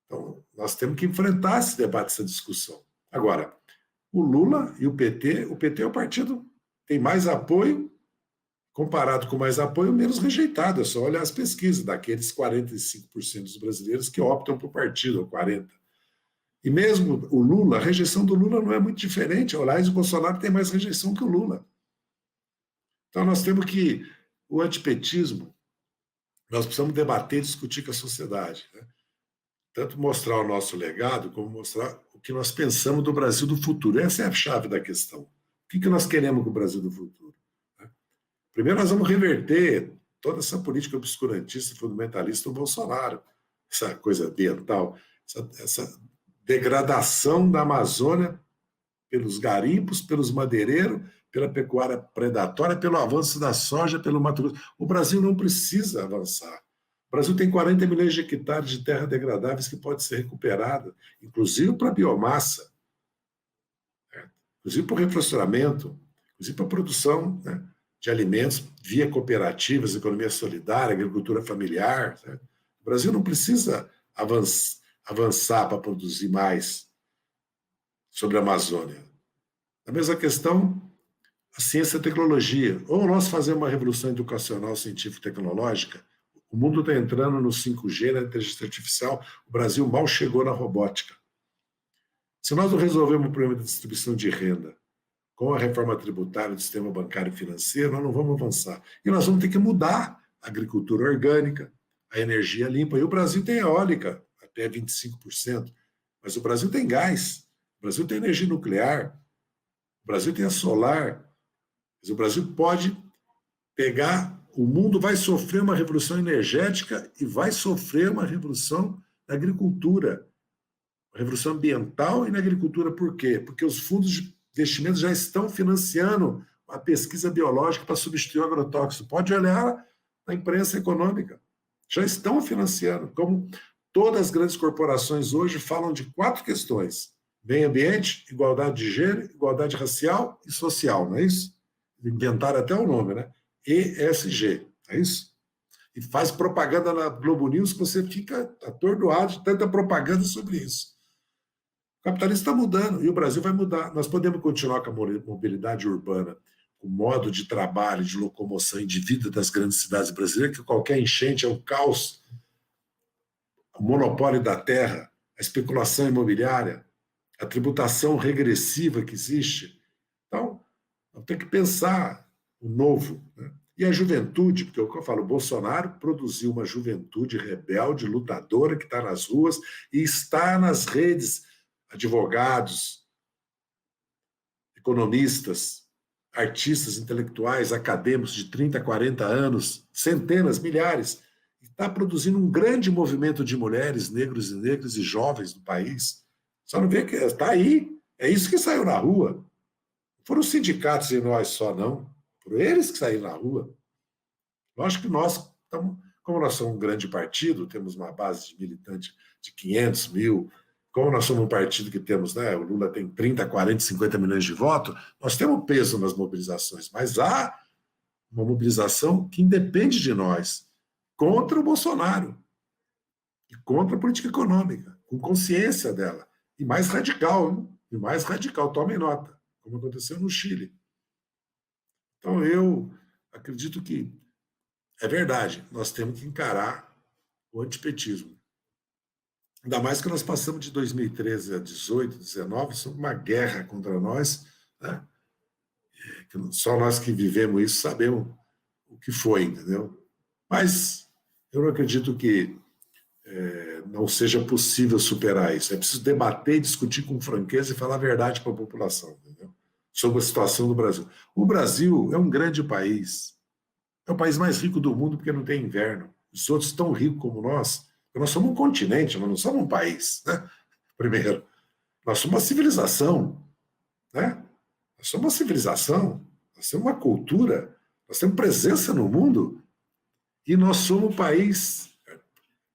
Então, nós temos que enfrentar esse debate, essa discussão. Agora, o Lula e o PT é o partido que tem mais apoio, comparado com mais apoio, menos rejeitado. É só olhar as pesquisas daqueles 45% dos brasileiros que optam por partido, ou 40%. E mesmo o Lula, a rejeição do Lula não é muito diferente. Aliás, o Bolsonaro tem mais rejeição que o Lula. Então, nós temos que... O antipetismo, nós precisamos debater e discutir com a sociedade, né? Tanto mostrar o nosso legado, como mostrar o que nós pensamos do Brasil do futuro. Essa é a chave da questão. O que nós queremos com o Brasil do futuro? Primeiro, nós vamos reverter toda essa política obscurantista e fundamentalista do Bolsonaro, essa coisa ambiental, essa degradação da Amazônia pelos garimpos, pelos madeireiros, pela pecuária predatória, pelo avanço da soja, pelo Mato Grosso. O Brasil não precisa avançar. O Brasil tem 40 milhões de hectares de terra degradáveis que pode ser recuperada, inclusive para biomassa, inclusive para o reflorestamento, inclusive para a produção, né, de alimentos via cooperativas, economia solidária, agricultura familiar. Né? O Brasil não precisa avançar para produzir mais sobre a Amazônia. A mesma questão, a ciência e a tecnologia. Ou nós fazemos uma revolução educacional, científica e tecnológica. O mundo está entrando no 5G, na inteligência artificial. O Brasil mal chegou na robótica. Se nós não resolvermos o problema da distribuição de renda com a reforma tributária do sistema bancário e financeiro, nós não vamos avançar. E nós vamos ter que mudar a agricultura orgânica, a energia limpa. E o Brasil tem eólica, até 25%. Mas o Brasil tem gás. O Brasil tem energia nuclear. O Brasil tem a solar. Mas o Brasil pode pegar... O mundo vai sofrer uma revolução energética e vai sofrer uma revolução na agricultura. Uma revolução ambiental e na agricultura. Por quê? Porque os fundos de investimentos já estão financiando a pesquisa biológica para substituir o agrotóxico. Pode olhar na imprensa econômica. Já estão financiando. Como todas as grandes corporações hoje falam de 4 questões. Meio ambiente, igualdade de gênero, igualdade racial e social, não é isso? Inventaram até o nome, né? ESG, é isso? E faz propaganda na Globo News que você fica atordoado de tanta propaganda sobre isso. O capitalismo está mudando e o Brasil vai mudar. Nós podemos continuar com a mobilidade urbana, com o modo de trabalho, de locomoção e de vida das grandes cidades brasileiras, que qualquer enchente é um caos, o monopólio da terra, a especulação imobiliária, a tributação regressiva que existe. Então, nós temos que pensar o novo, né? E a juventude, porque é o que eu falo, o Bolsonaro produziu uma juventude rebelde, lutadora, que está nas ruas e está nas redes, advogados, economistas, artistas, intelectuais, acadêmicos de 30, 40 anos, centenas, milhares, está produzindo um grande movimento de mulheres, negros e negras e jovens no país. Só não vê que está aí, é isso que saiu na rua. Não foram os sindicatos e nós só, não. Foram eles que saíram na rua. Lógico que nós estamos, como nós somos um grande partido, temos uma base de militantes de 500 mil, como nós somos um partido que temos, né, o Lula tem 30, 40, 50 milhões de votos, nós temos peso nas mobilizações, mas há uma mobilização que independe de nós, contra o Bolsonaro e contra a política econômica, com consciência dela, e mais radical, hein? E mais radical, tomem nota, como aconteceu no Chile. Então, eu acredito que é verdade, nós temos que encarar o antipetismo. Ainda mais que nós passamos de 2013 a 18, 19, sobre uma guerra contra nós, né? Só nós que vivemos isso sabemos o que foi, entendeu? Mas eu não acredito que não seja possível superar isso. É preciso debater, discutir com franqueza e falar a verdade para a população, entendeu? Sobre a situação do Brasil. O Brasil é um grande país. É o país mais rico do mundo porque não tem inverno. Os outros tão ricos como nós somos um continente, nós não somos um país, né? Primeiro, nós somos uma civilização, né? Nós somos uma civilização, nós temos uma cultura, nós temos presença no mundo e nós somos um país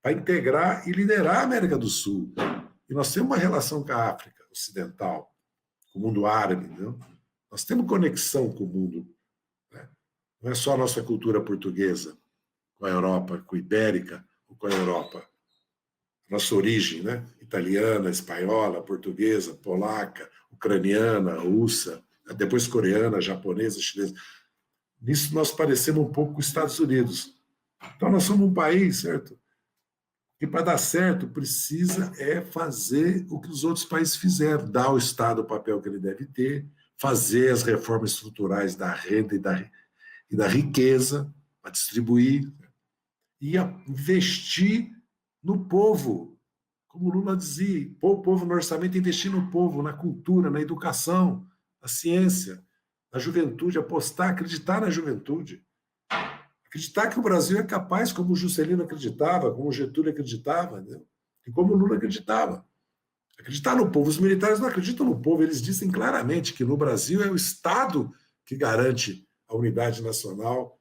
para integrar e liderar a América do Sul. E nós temos uma relação com a África Ocidental, com o mundo árabe, entendeu? Nós temos conexão com o mundo, né? Não é só a nossa cultura portuguesa, com a Europa, com a ibérica, ou com a Europa. Nossa origem, né? Italiana, espanhola, portuguesa, polaca, ucraniana, russa, depois coreana, japonesa, chinesa. Nisso nós parecemos um pouco com os Estados Unidos. Então nós somos um país, certo? Que para dar certo precisa fazer o que os outros países fizeram, dar ao Estado o papel que ele deve ter, fazer as reformas estruturais da renda e da riqueza para distribuir, e investir no povo, como o Lula dizia, pôr o povo no orçamento, investir no povo, na cultura, na educação, na ciência, na juventude, apostar, acreditar na juventude. Acreditar que o Brasil é capaz, como o Juscelino acreditava, como o Getúlio acreditava, né? E como o Lula acreditava. Acreditar no povo. Os militares não acreditam no povo, eles dizem claramente que no Brasil é o Estado que garante a unidade nacional,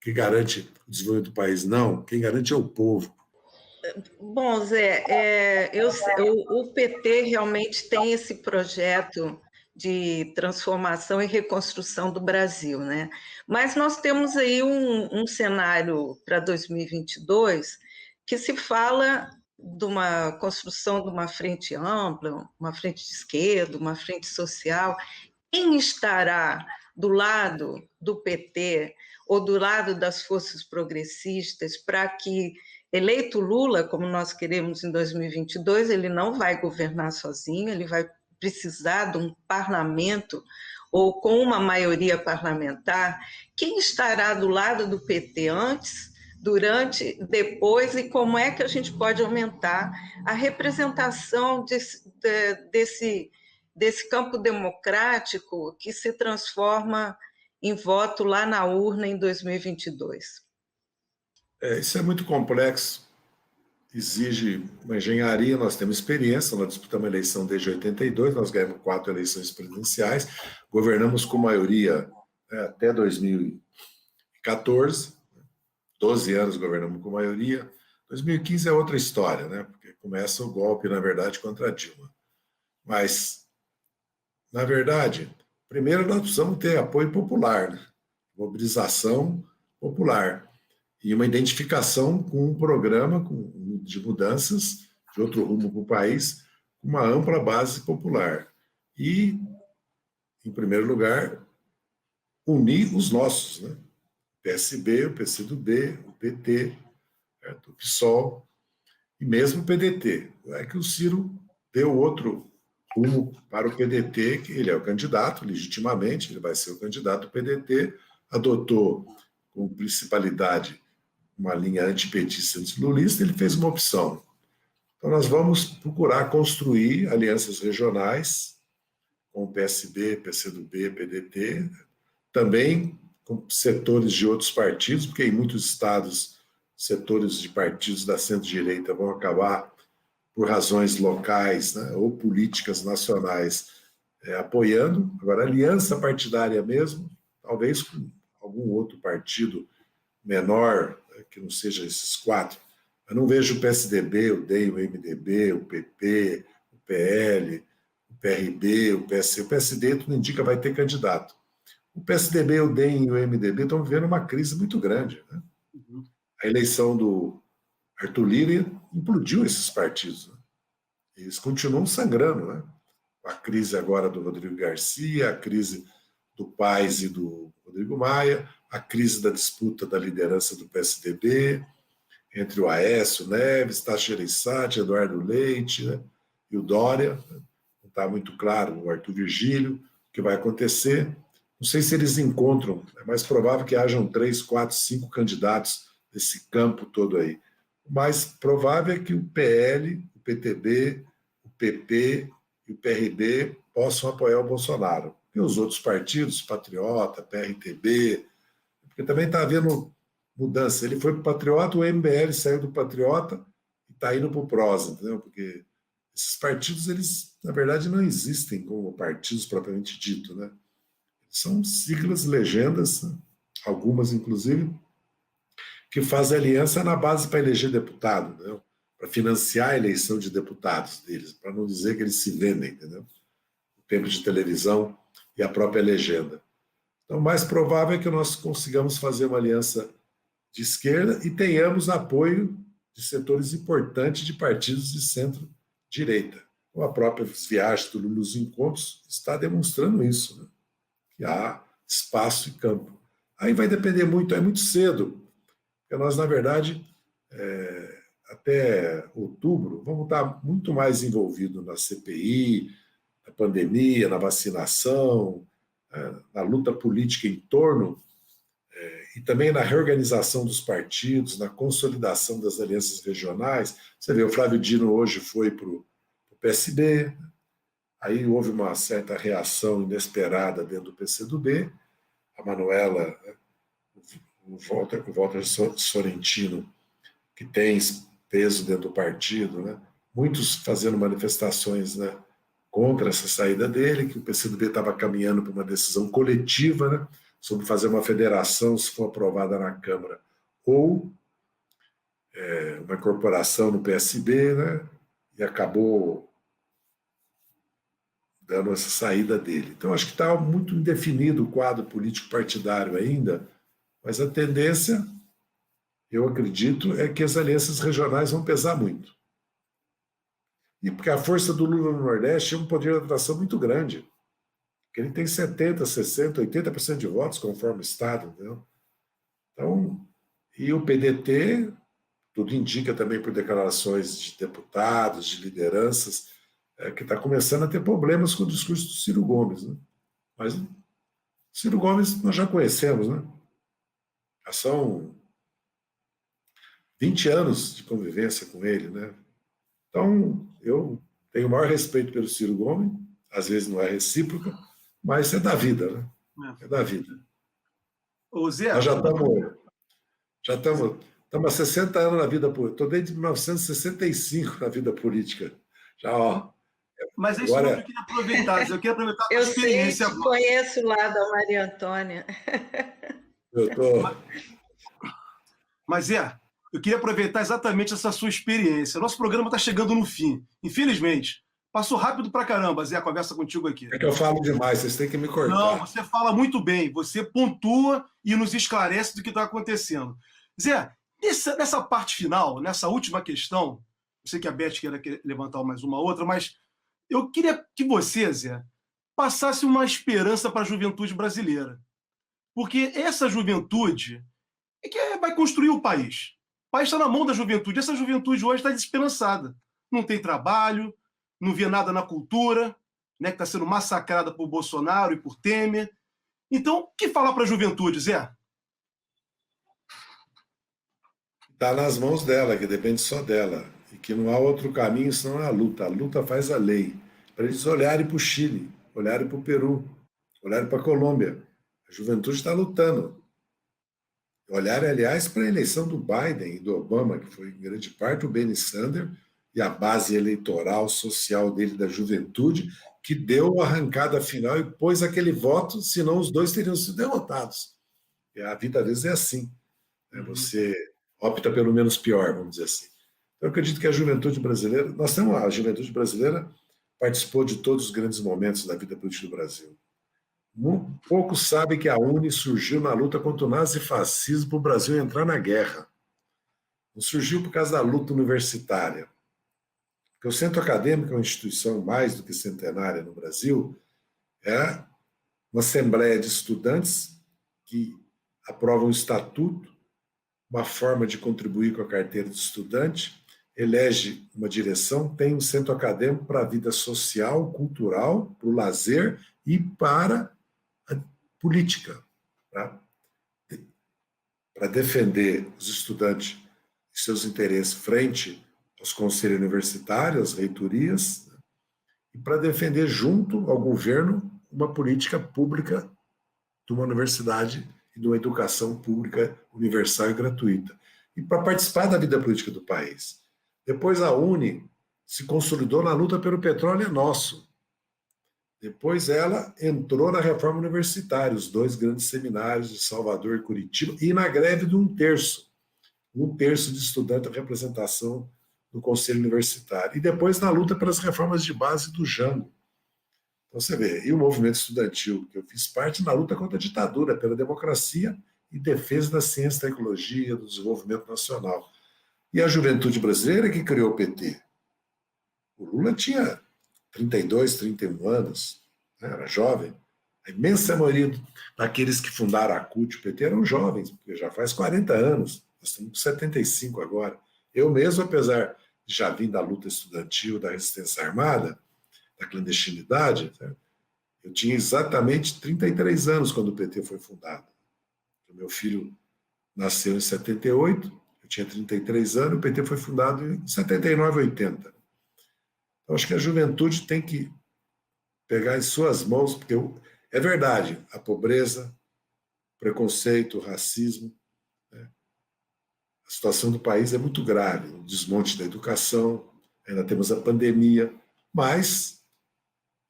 que garante o desenvolvimento do país. Não, quem garante é o povo. Bom, Zé, o PT realmente tem esse projeto de transformação e reconstrução do Brasil, né? Mas nós temos aí um cenário para 2022 que se fala de uma construção de uma frente ampla, uma frente de esquerda, uma frente social. Quem estará do lado do PT ou do lado das forças progressistas para que, eleito Lula, como nós queremos em 2022, ele não vai governar sozinho, ele vai precisar de um parlamento ou com uma maioria parlamentar. Quem estará do lado do PT antes, durante, depois, e como é que a gente pode aumentar a representação desse campo democrático que se transforma em voto lá na urna em 2022? Isso é muito complexo, exige uma engenharia, nós temos experiência, nós disputamos a eleição desde 82, nós ganhamos 4 eleições presidenciais, governamos com maioria até 2014, 12 anos governamos com maioria. 2015 é outra história, né? Porque começa o golpe, na verdade, contra a Dilma. Mas, na verdade, primeiro nós precisamos ter apoio popular, né? Mobilização popular e uma identificação com um programa de mudanças, de outro rumo para o país, com uma ampla base popular. E, em primeiro lugar, unir os nossos, né? O PSB, o PCdoB, o PT, certo? O PSOL e mesmo o PDT. É que o Ciro deu outro rumo para o PDT, que ele é o candidato, legitimamente, ele vai ser o candidato do PDT, adotou com principalidade uma linha antipetista, antilulista, ele fez uma opção. Então, nós vamos procurar construir alianças regionais com o PSB, PCdoB, PDT, também com setores de outros partidos, porque em muitos estados, setores de partidos da centro-direita vão acabar, por razões locais, né, ou políticas nacionais, apoiando. Agora, aliança partidária mesmo, talvez com algum outro partido menor, que não seja esses quatro. Eu não vejo o PSDB, o DEM, o MDB, o PP, o PL, o PRB, o PSC. O PSD, tudo indica, vai ter candidato. O PSDB, o DEM e o MDB estão vivendo uma crise muito grande. Né? A eleição do Arthur Lira implodiu esses partidos. Né? Eles continuam sangrando. Né? A crise agora do Rodrigo Garcia, a crise do Paes e do Rodrigo Maia, a crise da disputa da liderança do PSDB, entre o Aécio Neves, Tasso Gereissati, Eduardo Leite, né, e o Dória. Não está muito claro, o Arthur Virgílio, o que vai acontecer. Não sei se eles encontram, é mais provável que hajam 3, 4, 5 candidatos nesse campo todo aí. O mais provável é que o PL, o PTB, o PP e o PRB possam apoiar o Bolsonaro. E os outros partidos, Patriota, PRTB, porque também está havendo mudança. Ele foi para o Patriota, o MBL saiu do Patriota e está indo para o PROS, entendeu? Porque esses partidos, eles, na verdade, não existem como partidos propriamente dito, né? São siglas, legendas, né? Algumas, inclusive, que fazem aliança na base para eleger deputado, entendeu? Para financiar a eleição de deputados deles, para não dizer que eles se vendem, entendeu? O tempo de televisão e a própria legenda. Então, o mais provável é que nós consigamos fazer uma aliança de esquerda e tenhamos apoio de setores importantes de partidos de centro-direita. A própria viagem do Lula nos encontros está demonstrando isso, né? Que há espaço e campo. Aí vai depender muito, é muito cedo, porque nós, na verdade, até outubro, vamos estar muito mais envolvidos na CPI, na pandemia, na vacinação, na luta política em torno e também na reorganização dos partidos, na consolidação das alianças regionais. Você vê, o Flávio Dino hoje foi para o PSB, aí houve uma certa reação inesperada dentro do PCdoB, a Manuela, o Walter Sorrentino, que tem peso dentro do partido, né? Muitos fazendo manifestações, né, contra essa saída dele, que o PCdoB estava caminhando para uma decisão coletiva, né, sobre fazer uma federação, se for aprovada na Câmara, ou uma incorporação no PSB, né, e acabou dando essa saída dele. Então, acho que está muito indefinido o quadro político partidário ainda, mas a tendência, eu acredito, é que as alianças regionais vão pesar muito. E porque a força do Lula no Nordeste é um poder de atração muito grande. Porque ele tem 70%, 60%, 80% de votos, conforme o Estado. Entendeu? Então, e o PDT, tudo indica também por declarações de deputados, de lideranças, que está começando a ter problemas com o discurso do Ciro Gomes. Né? Mas o Ciro Gomes nós já conhecemos, né? Já são 20 anos de convivência com ele, né? Então, eu tenho o maior respeito pelo Ciro Gomes, às vezes não é recíproca, mas é da vida, né? É da vida. Ô, Zé, nós já estamos há 60 anos na vida política. Estou desde 1965 na vida política. Já, ó. Mas é isso que eu queria aproveitar, Zé. Eu queria aproveitar a experiência. Eu sei, te conheço lá da Maria Antônia. Mas, Zé, eu queria aproveitar exatamente essa sua experiência. Nosso programa está chegando no fim. Infelizmente, passou rápido pra caramba, Zé, a conversa contigo aqui. É que eu falo demais, vocês têm que me cortar. Não, você fala muito bem. Você pontua e nos esclarece do que está acontecendo. Zé, nessa parte final, nessa última questão, eu sei que a Beth queira levantar mais uma outra, mas eu queria que você, Zé, passasse uma esperança para a juventude brasileira. Porque essa juventude é que vai construir o país. O país está na mão da juventude. Essa juventude hoje está desesperançada. Não tem trabalho, não vê nada na cultura, né, que está sendo massacrada por Bolsonaro e por Temer. Então, o que falar para a juventude, Zé? Está nas mãos dela, que depende só dela. E que não há outro caminho senão a luta. A luta faz a lei. Para eles olharem para o Chile, olharem para o Peru, olharem para a Colômbia. A A juventude está lutando. Olhar, aliás, para a eleição do Biden e do Obama, que foi em grande parte o Bernie Sanders e a base eleitoral social dele, da juventude, que deu a arrancada final e pôs aquele voto, senão os dois teriam sido derrotados. E a vida, às vezes, é assim. Né? Você opta pelo menos pior, vamos dizer assim. Então, eu acredito que a juventude brasileira... A juventude brasileira participou de todos os grandes momentos da vida política do Brasil. Poucos sabem que a UNE surgiu na luta contra o nazifascismo para o Brasil entrar na guerra. Não surgiu por causa da luta universitária. Porque o Centro Acadêmico é uma instituição mais do que centenária no Brasil, é uma assembleia de estudantes que aprovam um estatuto, uma forma de contribuir com a carteira de estudante, elege uma direção, tem um centro acadêmico para a vida social, cultural, para o lazer e para a política, tá? Para defender os estudantes e seus interesses frente aos conselhos universitários, às reitorias, né? E para defender junto ao governo uma política pública de uma universidade e de uma educação pública universal e gratuita. E para participar da vida política do país. Depois a UNE se consolidou na luta pelo petróleo é nosso. Depois ela entrou na reforma universitária, os dois grandes seminários de Salvador e Curitiba, e na greve de 1/3. 1/3 de estudante a representação do Conselho Universitário. E depois na luta pelas reformas de base do Jango. Então você vê, e o movimento estudantil, que eu fiz parte na luta contra a ditadura, pela democracia e defesa da ciência, da tecnologia, do desenvolvimento nacional. E a juventude brasileira que criou o PT. O Lula tinha 32, 31 anos, né, era jovem. A imensa maioria daqueles que fundaram a CUT, o PT, eram jovens, porque já faz 40 anos, nós estamos com 75 agora. Eu mesmo, apesar de já vir da luta estudantil, da resistência armada, da clandestinidade, né, eu tinha exatamente 33 anos quando o PT foi fundado. O meu filho nasceu em 78, eu tinha 33 anos, o PT foi fundado em 79, 80. Então, acho que a juventude tem que pegar em suas mãos, porque é verdade, a pobreza, o preconceito, o racismo, né? A situação do país é muito grave, o desmonte da educação, ainda temos a pandemia, mas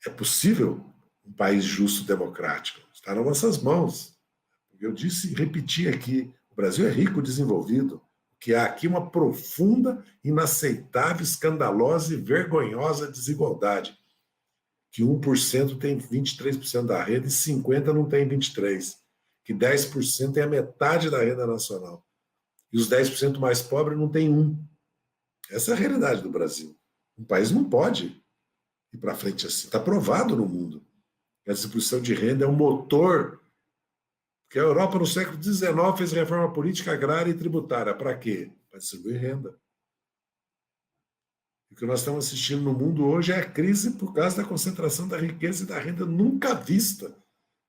é possível um país justo e democrático. Está nas nossas mãos. Eu disse e repeti aqui, o Brasil é rico e desenvolvido, que há aqui uma profunda, inaceitável, escandalosa e vergonhosa desigualdade, que 1% tem 23% da renda e 50% não tem 23%, que 10% tem a metade da renda nacional, e os 10% mais pobres não tem 1%. Essa é a realidade do Brasil. Um país não pode ir para frente assim. Está provado no mundo. A distribuição de renda é um motor. Porque a Europa, no século XIX, fez reforma política, agrária e tributária. Para quê? Para distribuir renda. E o que nós estamos assistindo no mundo hoje é a crise por causa da concentração da riqueza e da renda nunca vista.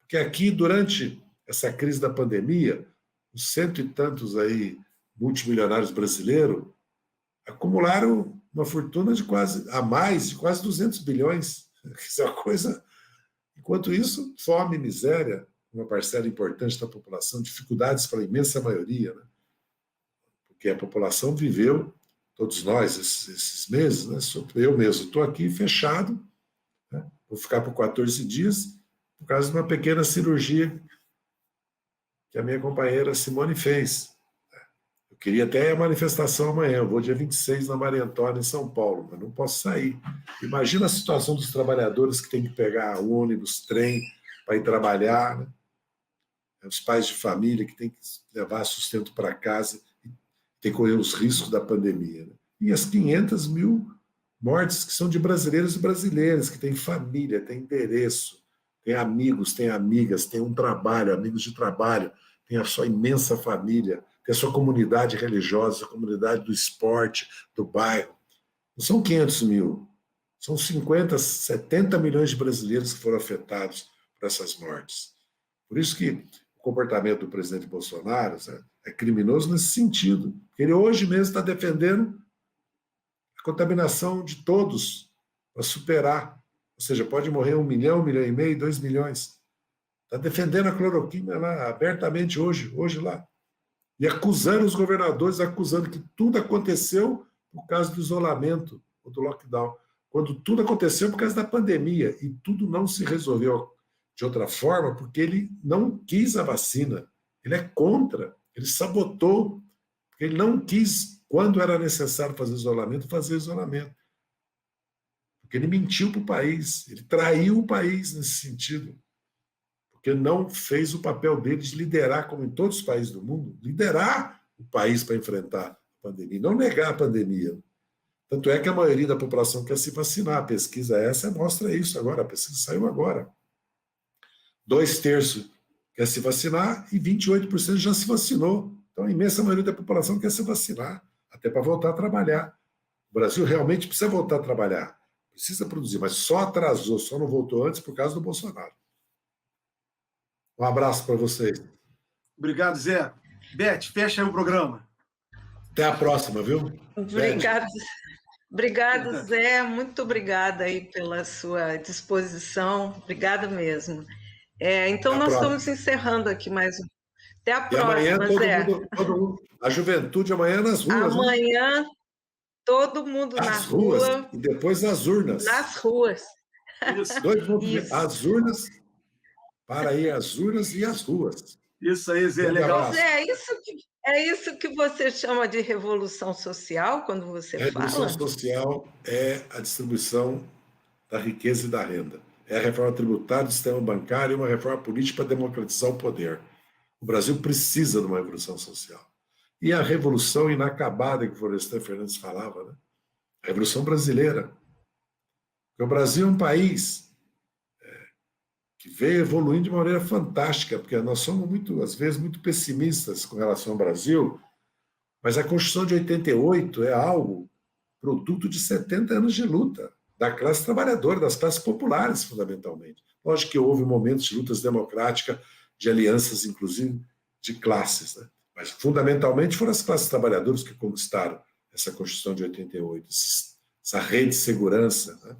Porque aqui, durante essa crise da pandemia, os 100 e tantos aí multimilionários brasileiros acumularam uma fortuna de quase 200 bilhões. Isso é uma coisa... Enquanto isso, fome, miséria, uma parcela importante da população, dificuldades para a imensa maioria, né? Porque a população viveu, todos nós, esses meses, né? Eu mesmo estou aqui fechado, né? Vou ficar por 14 dias, por causa de uma pequena cirurgia que a minha companheira Simone fez. Eu queria até a manifestação amanhã, eu vou dia 26 na Maria Antônia, em São Paulo, mas não posso sair. Imagina a situação dos trabalhadores que têm que pegar ônibus, trem, para ir trabalhar, né? Os pais de família que têm que levar sustento para casa e tem que correr os riscos da pandemia, né? E as 500 mil mortes que são de brasileiros e brasileiras, que têm família, têm endereço, têm amigos, têm amigas, têm um trabalho, amigos de trabalho, têm a sua imensa família, tem a sua comunidade religiosa, a comunidade do esporte, do bairro. Não são 500 mil, são 50, 70 milhões de brasileiros que foram afetados por essas mortes. Por isso que o comportamento do presidente Bolsonaro, sabe, é criminoso nesse sentido. Ele hoje mesmo está defendendo a contaminação de todos para superar. Ou seja, pode morrer 1 milhão, 1,5 milhão, 2 milhões. Está defendendo a cloroquina lá abertamente hoje lá. E acusando os governadores, acusando que tudo aconteceu por causa do isolamento ou do lockdown. Quando tudo aconteceu por causa da pandemia. E tudo não se resolveu de outra forma porque ele não quis a vacina. Ele é contra. Ele sabotou. Porque ele não quis, quando era necessário fazer isolamento. Porque ele mentiu para o país. Ele traiu o país nesse sentido. Porque não fez o papel dele de liderar, como em todos os países do mundo, liderar o país para enfrentar a pandemia, não negar a pandemia. Tanto é que a maioria da população quer se vacinar. A pesquisa essa mostra isso agora, a pesquisa saiu agora. 2/3 quer se vacinar e 28% já se vacinou. Então a imensa maioria da população quer se vacinar, até para voltar a trabalhar. O Brasil realmente precisa voltar a trabalhar, precisa produzir, mas só atrasou, só não voltou antes por causa do Bolsonaro. Um abraço para vocês. Obrigado, Zé. Beth, fecha aí o programa. Até a próxima, viu? Obrigado, Zé. Muito obrigada aí pela sua disposição. Obrigada mesmo. Então, nós estamos encerrando aqui mais um. Até a próxima, amanhã, Zé. todo mundo, a juventude amanhã nas ruas. Amanhã, né? Todo mundo na rua. E depois nas urnas. Nas ruas. Isso. As urnas, para ir às urnas e às ruas. Isso aí, Zé, legal. Zé, é isso que você chama de revolução social, quando você fala? Revolução social é a distribuição da riqueza e da renda. É a reforma tributária do sistema bancário e uma reforma política para democratizar o poder. O Brasil precisa de uma revolução social. E a revolução inacabada que o Florestan Fernandes falava, né? A revolução brasileira. Porque o Brasil é um país que veio evoluindo de uma maneira fantástica, porque nós somos, às vezes, muito pessimistas com relação ao Brasil, mas a Constituição de 88 é algo produto de 70 anos de luta da classe trabalhadora, das classes populares, fundamentalmente. Lógico que houve momentos de lutas democráticas, de alianças, inclusive, de classes, né? Mas, fundamentalmente, foram as classes trabalhadoras que conquistaram essa Constituição de 88, essa rede de segurança, né?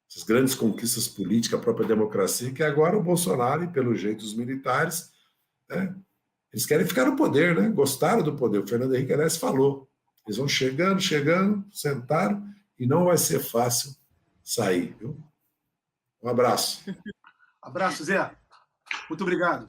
Essas grandes conquistas políticas, a própria democracia, que agora o Bolsonaro, e pelo jeito os militares, né, eles querem ficar no poder, né? Gostaram do poder. O Fernando Henrique, aliás, falou. Eles vão chegando, sentaram, e não vai ser fácil sair, viu? Um abraço. Abraço, Zé. Muito obrigado.